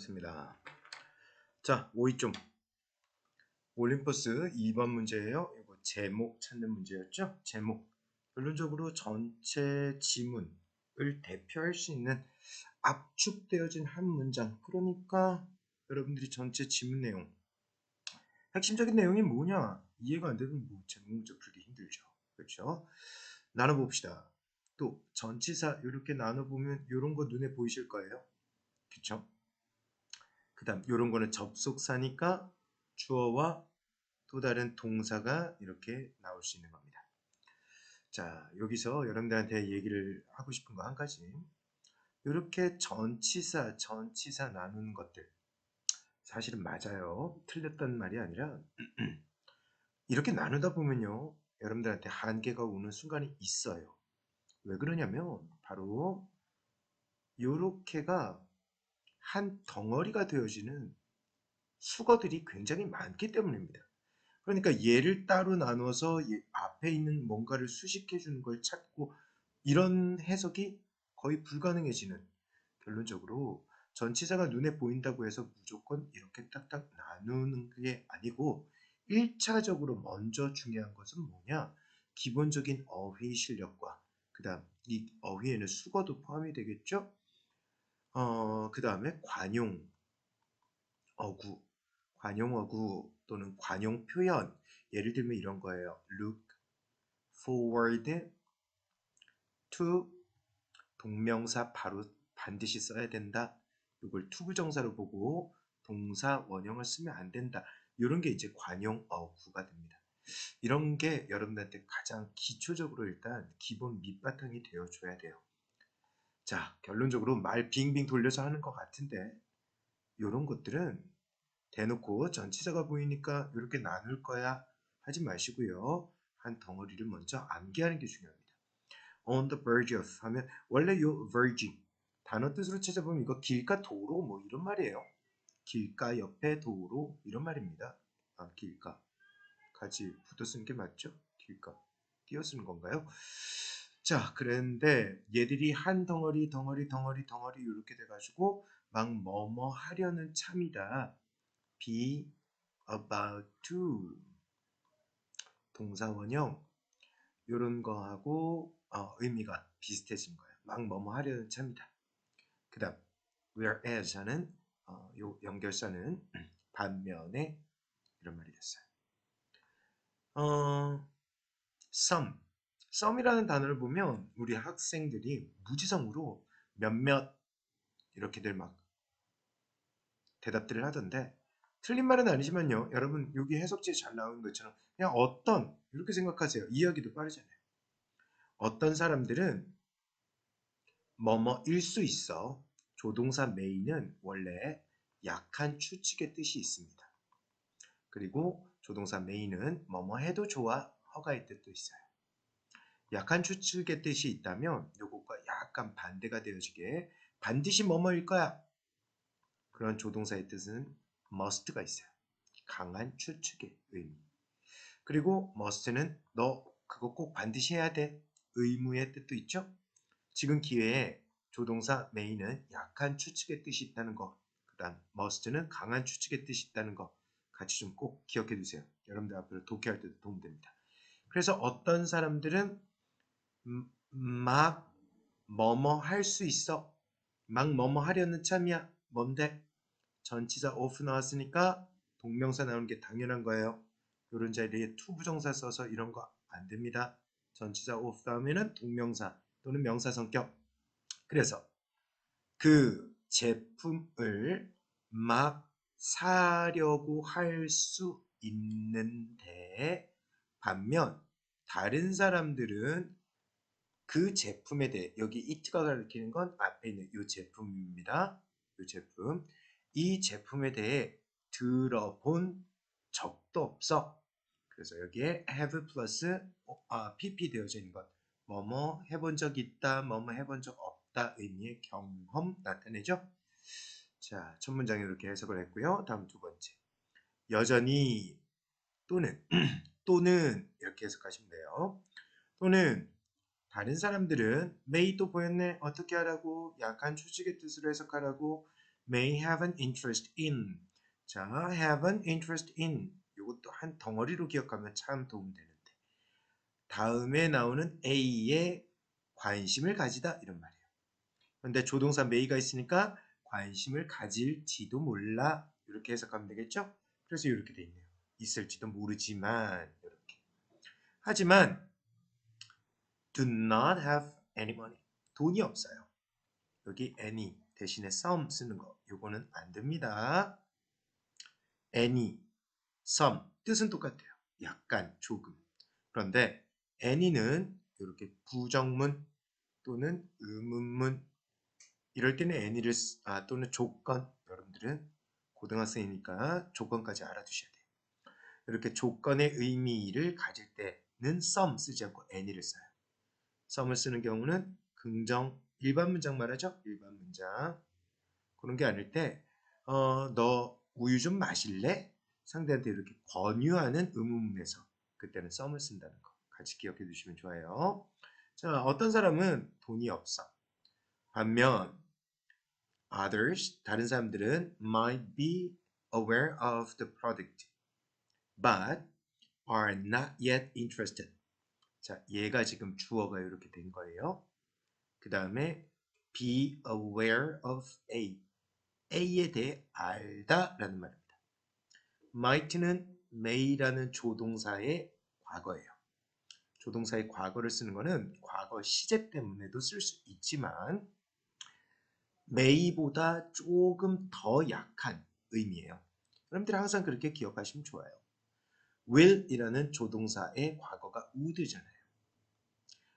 습니다. 자, 5위점 올림포스 2번 문제예요. 이거 제목 찾는 문제였죠? 제목. 결론적으로 전체 지문을 대표할 수 있는 압축되어진 한 문장. 그러니까 여러분들이 전체 지문 내용, 핵심적인 내용이 뭐냐? 이해가 안 되면 뭐 제목 문제 풀기 힘들죠. 그렇죠? 나눠봅시다. 또 전치사 이렇게 나눠보면 이런 거 눈에 보이실 거예요. 그렇죠? 그 다음 이런 거는 접속사니까 주어와 또 다른 동사가 이렇게 나올 수 있는 겁니다. 자, 여기서 여러분들한테 얘기를 하고 싶은 거 한 가지. 이렇게 전치사 나누는 것들 사실은 맞아요. 틀렸단 말이 아니라 이렇게 나누다 보면요. 여러분들한테 한계가 오는 순간이 있어요. 왜 그러냐면 바로 이렇게가 한 덩어리가 되어지는 수거들이 굉장히 많기 때문입니다. 그러니까 얘를 따로 나눠서 앞에 있는 뭔가를 수식해 주는 걸 찾고 이런 해석이 거의 불가능해지는, 결론적으로 전치사가 눈에 보인다고 해서 무조건 이렇게 딱딱 나누는 게 아니고 1차적으로 먼저 중요한 것은 뭐냐? 기본적인 어휘 실력과 그 다음 이 어휘에는 수거도 포함이 되겠죠? 그 다음에 관용 어구, 관용어구 또는 관용 표현, 예를 들면 이런 거예요. look forward to, 동명사 바로 반드시 써야 된다. 이걸 투부정사로 보고 동사 원형을 쓰면 안 된다. 이런 게 이제 관용어구가 됩니다. 이런 게 여러분들한테 가장 기초적으로 일단 기본 밑바탕이 되어줘야 돼요. 자, 결론적으로 말 빙빙 돌려서 하는 것 같은데 이런 것들은 대놓고 전치사가 보이니까 이렇게 나눌 거야 하지 마시고요. 한 덩어리를 먼저 암기하는 게 중요합니다. On the verge of 하면 원래 요 verge 단어 뜻으로 찾아보면 이거 길가 도로 뭐 이런 말이에요. 길가 옆에 도로 이런 말입니다. 길가 같이 붙어 쓰는 게 맞죠? 길가 띄어 쓰는 건가요? 자, 그런데 얘들이 한 덩어리 이렇게 돼가지고 막 뭐뭐 하려는 참이다. be about to, 동사 원형 이런 거하고 의미가 비슷해진 거예요. 막 뭐뭐 하려는 참이다. 그 다음 whereas 하는 요 연결사는 반면에 이런 말이 됐어요. some이라는 단어를 보면 우리 학생들이 무지성으로 몇몇 이렇게들 막 대답들을 하던데 틀린 말은 아니지만요. 여러분 여기 해석지에 잘 나오는 것처럼 그냥 어떤 이렇게 생각하세요. 이해하기도 빠르잖아요. 어떤 사람들은 뭐뭐일 수 있어. 조동사 메인은 원래 약한 추측의 뜻이 있습니다. 그리고 조동사 메인은 뭐뭐 해도 좋아, 허가의 뜻도 있어요. 약한 추측의 뜻이 있다면 요것과 약간 반대가 되어지게 반드시 뭐뭐일 거야. 그런 조동사의 뜻은 must가 있어요. 강한 추측의 의미. 그리고 must는 너 그거 꼭 반드시 해야 돼. 의무의 뜻도 있죠. 지금 기회에 조동사 메인은 약한 추측의 뜻이 있다는 거, 그 다음 must는 강한 추측의 뜻이 있다는 거 같이 좀 꼭 기억해 두세요. 여러분들 앞으로 독해할 때도 도움됩니다. 그래서 어떤 사람들은 막 뭐뭐 할 수 있어. 막 뭐뭐 하려는 참이야. 뭔데? 전치사 of 나왔으니까 동명사 나오는 게 당연한 거예요. 이런 자리에 to 부정사 써서 이런 거 안 됩니다. 전치사 of 다음에는 동명사 또는 명사 성격. 그래서 그 제품을 막 사려고 할 수 있는데 반면 다른 사람들은 그 제품에 대해, 여기 it가 가리키는 건 앞에 있는 이 제품입니다. 이 제품. 이 제품에 대해 들어본 적도 없어. 그래서 여기에 have 플러스 pp 되어져 있는 것. 뭐뭐 해본 적 있다, 뭐뭐 해본 적 없다 의미의 경험 나타내죠. 자, 첫 문장에 이렇게 해석을 했고요. 다음 두 번째. 여전히 또는 또는 이렇게 해석하시면 돼요. 또는 다른 사람들은 may도 보였네. 어떻게 하라고? 약한 추측의 뜻으로 해석하라고. may have an interest in. 자, have an interest in. 이것도 한 덩어리로 기억하면 참 도움되는데. 다음에 나오는 A에 관심을 가지다 이런 말이에요. 그런데 조동사 may가 있으니까 관심을 가질지도 몰라 이렇게 해석하면 되겠죠? 그래서 이렇게 돼 있네요. 있을지도 모르지만 이렇게. 하지만 do not have any money. 돈이 없어요. 여기 any 대신에 some 쓰는 거 요거는 안 됩니다. any, some 뜻은 똑같아요. 약간, 조금. 그런데 any는 이렇게 부정문 또는 의문문 이럴 때는 any를 또는 조건 여러분들은 고등학생이니까 조건까지 알아두셔야 돼요. 이렇게 조건의 의미를 가질 때는 some 쓰지 않고 any를 써요. some을 쓰는 경우는 긍정 일반 문장 말하죠. 일반 문장 그런 게 아닐 때 너 우유 좀 마실래? 상대한테 이렇게 권유하는 의문문에서 그때는 some을 쓴다는 거 같이 기억해 두시면 좋아요. 자, 어떤 사람은 돈이 없어. 반면 others, 다른 사람들은 might be aware of the product but are not yet interested. 자, 얘가 지금 주어가 이렇게 된 거예요. 그 다음에 be aware of A. A에 대해 알다라는 말입니다. might는 may라는 조동사의 과거예요. 조동사의 과거를 쓰는 거는 과거 시제 때문에도 쓸 수 있지만 may보다 조금 더 약한 의미예요. 여러분들 항상 그렇게 기억하시면 좋아요. will이라는 조동사의 과거가 would잖아요.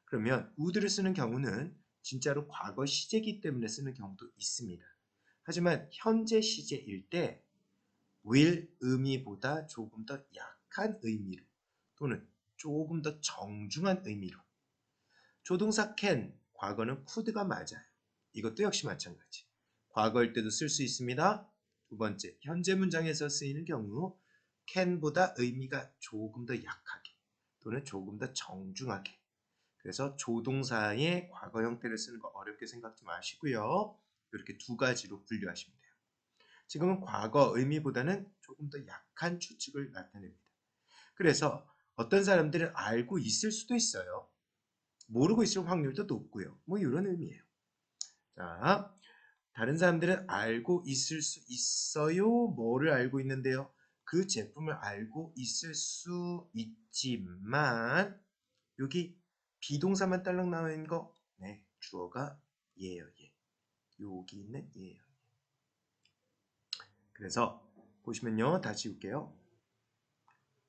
그러면 would를 쓰는 경우는 진짜로 과거 시제이기 때문에 쓰는 경우도 있습니다. 하지만 현재 시제일 때 will 의미보다 조금 더 약한 의미로 또는 조금 더 정중한 의미로 조동사 can, 과거는 could가 맞아요. 이것도 역시 마찬가지. 과거일 때도 쓸 수 있습니다. 두 번째, 현재 문장에서 쓰이는 경우 can보다 의미가 조금 더 약하게 또는 조금 더 정중하게 그래서 조동사의 과거 형태를 쓰는 거 어렵게 생각지 마시고요. 이렇게 두 가지로 분류하시면 돼요. 지금은 과거 의미보다는 조금 더 약한 추측을 나타냅니다. 그래서 어떤 사람들은 알고 있을 수도 있어요. 모르고 있을 확률도 높고요. 뭐 이런 의미예요. 자, 다른 사람들은 알고 있을 수 있어요. 뭐를 알고 있는데요? 그 제품을 알고 있을 수 있지만 여기 비동사만 딸랑 나와 있는 거, 네, 주어가 얘예요, 얘. 여기 있는 얘예요. 그래서 보시면요, 다시 볼게요.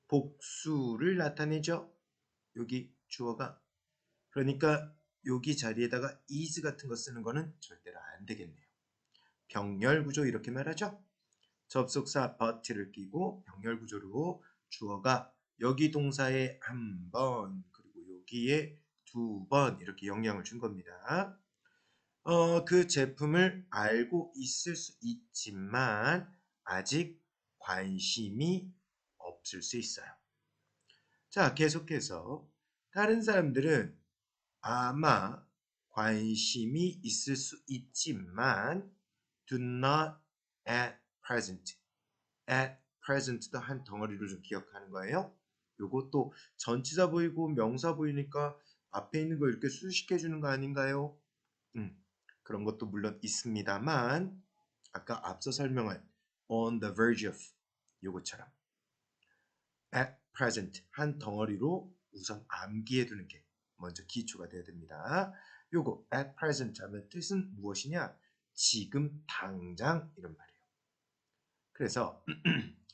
복수를 나타내죠. 여기 주어가. 그러니까 여기 자리에다가 is 같은 거 쓰는 거는 절대로 안 되겠네요. 병렬 구조 이렇게 말하죠. 접속사 but를 끼고 병렬 구조로 주어가 여기 동사에 한 번 그리고 여기에 두 번 이렇게 영향을 준 겁니다. 그 제품을 알고 있을 수 있지만 아직 관심이 없을 수 있어요. 자, 계속해서 다른 사람들은 아마 관심이 있을 수 있지만 do not at present. at present도 한 덩어리로 좀 기억하는 거예요. 요것도 전치사 보이고 명사 보이니까 앞에 있는 거 이렇게 수식해 주는 거 아닌가요? 그런 것도 물론 있습니다만 아까 앞서 설명한 on the verge of 요것처럼 at present 한 덩어리로 우선 암기해 두는 게 먼저 기초가 돼야 됩니다. 요거 at present 하면 뜻은 무엇이냐? 지금 당장 이런 말이에요. 그래서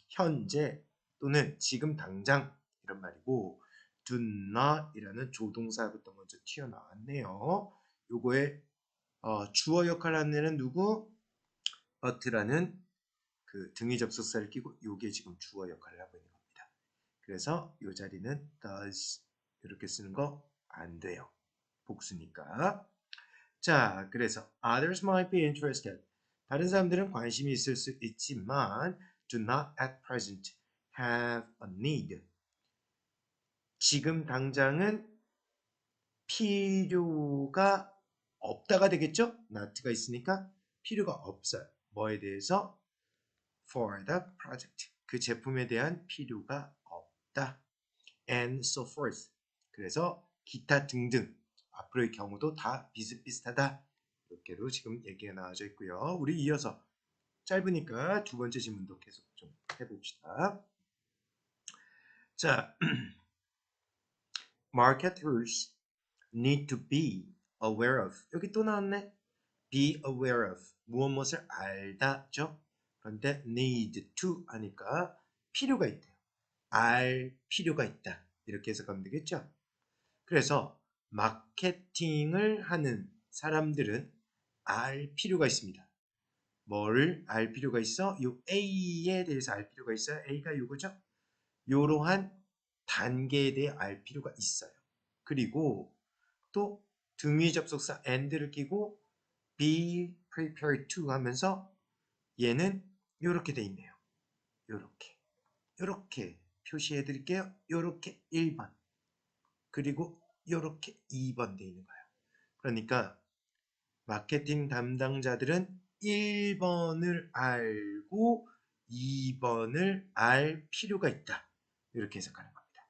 현재 또는 지금 당장 이런 말이고 do not 이라는 조동사부터 먼저 튀어나왔네요. 요거의 주어 역할을 하는 애는 누구? but라는 그 등위 접속사를 끼고 요게 지금 주어 역할을 하고 있는 겁니다. 그래서 이 자리는 does 이렇게 쓰는 거 안 돼요. 복수니까. 자, 그래서 others might be interested. 다른 사람들은 관심이 있을 수 있지만 do not at present have a need. 지금 당장은 필요가 없다가 되겠죠? not가 있으니까 필요가 없어요. 뭐에 대해서? For the project. 그 제품에 대한 필요가 없다. And so forth. 그래서 기타 등등. 앞으로의 경우도 다 비슷비슷하다. 이렇게로 지금 얘기가 나와져 있고요. 우리 이어서 짧으니까 두 번째 질문도 계속 좀 해봅시다. 자, marketers need to be aware of. 여기 또 나왔네. be aware of. 무엇을 알다죠? 그런데 need to 하니까 필요가 있대요. 알 필요가 있다. 이렇게 해석하면 되겠죠? 그래서 마케팅을 하는 사람들은 알 필요가 있습니다. 뭐를 알 필요가 있어? 요 A에 대해서 알 필요가 있어요. A가 요거죠? 요러한 단계에 대해 알 필요가 있어요. 그리고 또 등위 접속사 and를 끼고 be prepared to 하면서 얘는 요렇게 돼 있네요. 요렇게 표시해 드릴게요. 요렇게 1번 그리고 요렇게 2번 돼 있는 거예요. 그러니까 마케팅 담당자들은 1번을 알고 2번을 알 필요가 있다. 이렇게 해석하는 겁니다.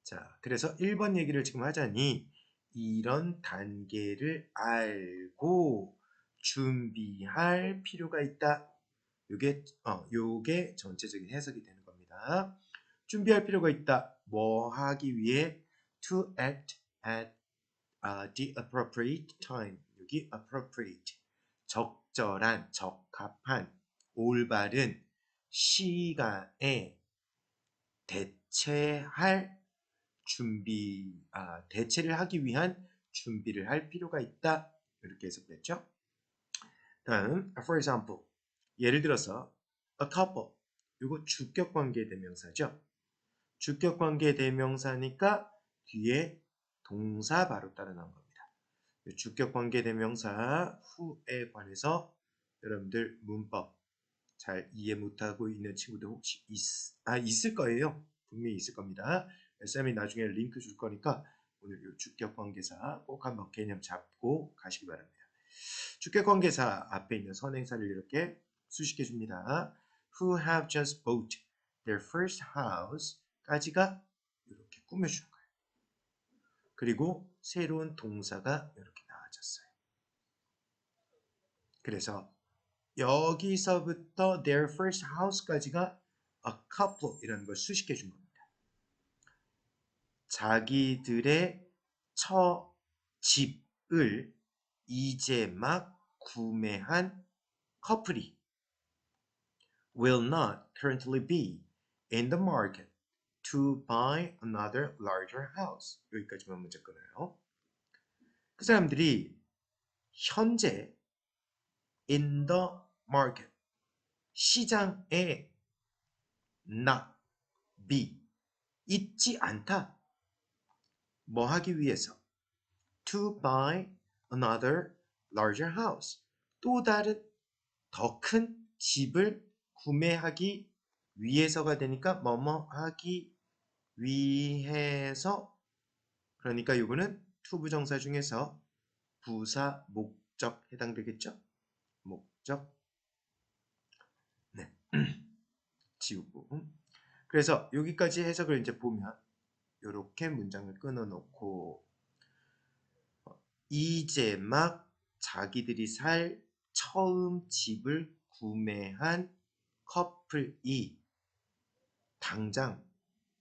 자, 그래서 1번 얘기를 지금 하자니 이런 단계를 알고 준비할 필요가 있다. 요게 전체적인 해석이 되는 겁니다. 준비할 필요가 있다. 뭐 하기 위해? To act at the appropriate time. 여기 appropriate. 적절한, 적합한, 올바른 시간에 대체할 대체를 하기 위한 준비를 할 필요가 있다. 이렇게 해석됐죠? 다음, for example. 예를 들어서 a couple. 이거 주격관계 대명사죠. 주격관계 대명사니까 뒤에 동사 바로 따라 나온 겁니다. 주격관계 대명사 후에 관해서 여러분들 문법 잘 이해 못하고 있는 친구들 혹시 있을 거예요. 분명히 있을 겁니다. 쌤이 나중에 링크 줄 거니까 오늘 이 주격관계사 꼭 한번 개념 잡고 가시기 바랍니다. 주격관계사 앞에 있는 선행사를 이렇게 수식해 줍니다. Who have just bought their first house 까지가 이렇게 꾸며주는 거예요. 그리고 새로운 동사가 이렇게 나와졌어요. 그래서 여기서부터 their first house까지가 a couple 이라는 걸 수식해 준 겁니다. 자기들의 첫 집을 이제 막 구매한 커플이 will not currently be in the market to buy another larger house. 여기까지만 먼저 끊어요. 그 사람들이 현재 in the market 시장에 not be 있지 않다. 뭐 하기 위해서? To buy another larger house. 또 다른 더 큰 집을 구매하기 위해서가 되니까 뭐뭐 하기 위해서 그러니까 이거는 to 부정사 중에서 부사 목적 해당되겠죠? 목적 네 지우고 그래서 여기까지 해석을 이제 보면 이렇게 문장을 끊어놓고 이제 막 자기들이 살 처음 집을 구매한 커플이 당장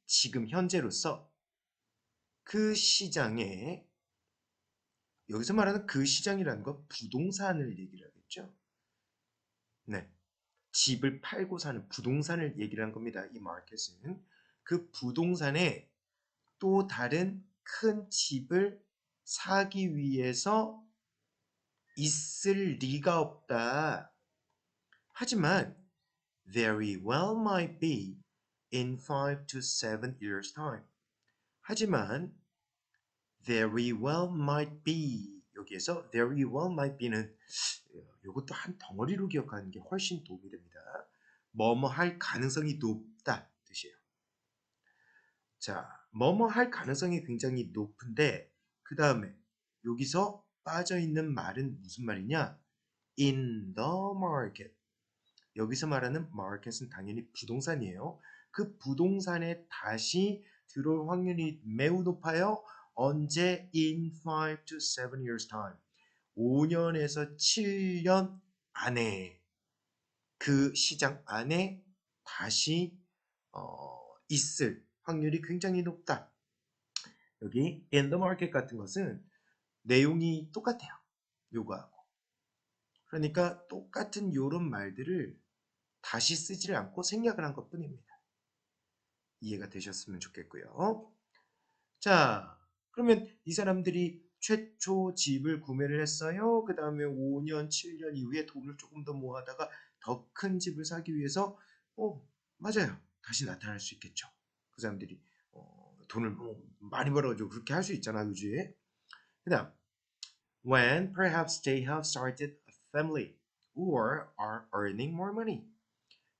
지금 현재로서 그 시장에 여기서 말하는 그 시장이라는 건 부동산을 얘기를 하겠죠. 네, 집을 팔고 사는 부동산을 얘기를 한 겁니다. 이 마켓은 그 부동산에 또 다른 큰 집을 사기 위해서 있을 리가 없다. 하지만 very well might be in 5 to 7 years time. 하지만 very well might be 여기에서 very well might be는 이것도 한 덩어리로 기억하는 게 훨씬 도움이 됩니다. 뭐뭐 할 가능성이 높다 뜻이에요. 자, 뭐뭐 할 가능성이 굉장히 높은데 그 다음에 여기서 빠져 있는 말은 무슨 말이냐? in the market. 여기서 말하는 market은 당연히 부동산이에요. 그 부동산에 다시 들어올 확률이 매우 높아요. 언제? In 5 to 7 years time. 5년에서 7년 안에 그 시장 안에 다시 있을 확률이 굉장히 높다. 여기 in the market 같은 것은 내용이 똑같아요. 요거하고. 그러니까 똑같은 요런 말들을 다시 쓰지를 않고 생략을 한 것뿐입니다. 이해가 되셨으면 좋겠고요. 자, 그러면 이 사람들이 최초 집을 구매를 했어요. 그 다음에 5년, 7년 이후에 돈을 조금 더 모아다가 더 큰 집을 사기 위해서 맞아요. 다시 나타날 수 있겠죠. 그 사람들이 돈을 많이 벌어가지고 그렇게 할 수 있잖아, 그지? 그 다음 when perhaps they have started a family or are earning more money.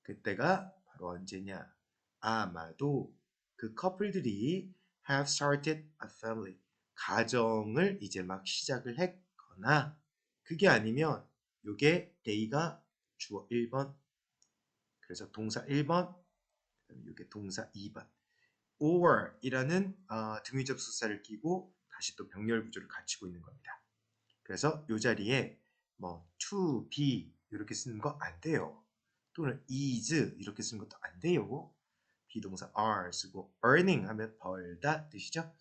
그때가 바로 언제냐? 아마도 그 커플들이 have started a family. 가정을 이제 막 시작을 했거나 그게 아니면 요게 they가 주어 1번 그래서 동사 1번 요게 동사 2번 or 이라는 등위 접속사를 끼고 다시 또 병렬 구조를 갖추고 있는 겁니다. 그래서 이 자리에 뭐 to be 이렇게 쓰는 거 안 돼요. 또는 is 이렇게 쓰는 것도 안 돼요. 비동사 are 쓰고 earning 하면 벌다 뜻이죠.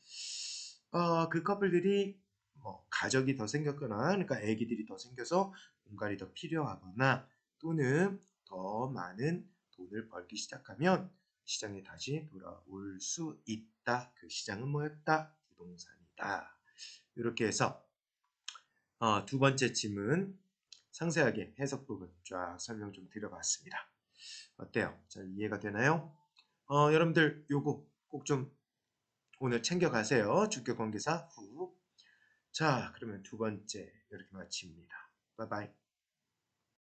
그 커플들이 뭐 가족이 더 생겼거나 그러니까 아기들이 더 생겨서 공간이 더 필요하거나 또는 더 많은 돈을 벌기 시작하면 시장에 다시 돌아올 수 있다. 그 시장은 뭐였다? 부동산이다. 이렇게 해서 두 번째 질문 상세하게 해석 부분 쫙 설명 좀 드려봤습니다. 어때요? 잘 이해가 되나요? 여러분들 요거 꼭 좀 오늘 챙겨가세요. 주격 관계사 후. 자, 그러면 두 번째 이렇게 마칩니다. 바이바이.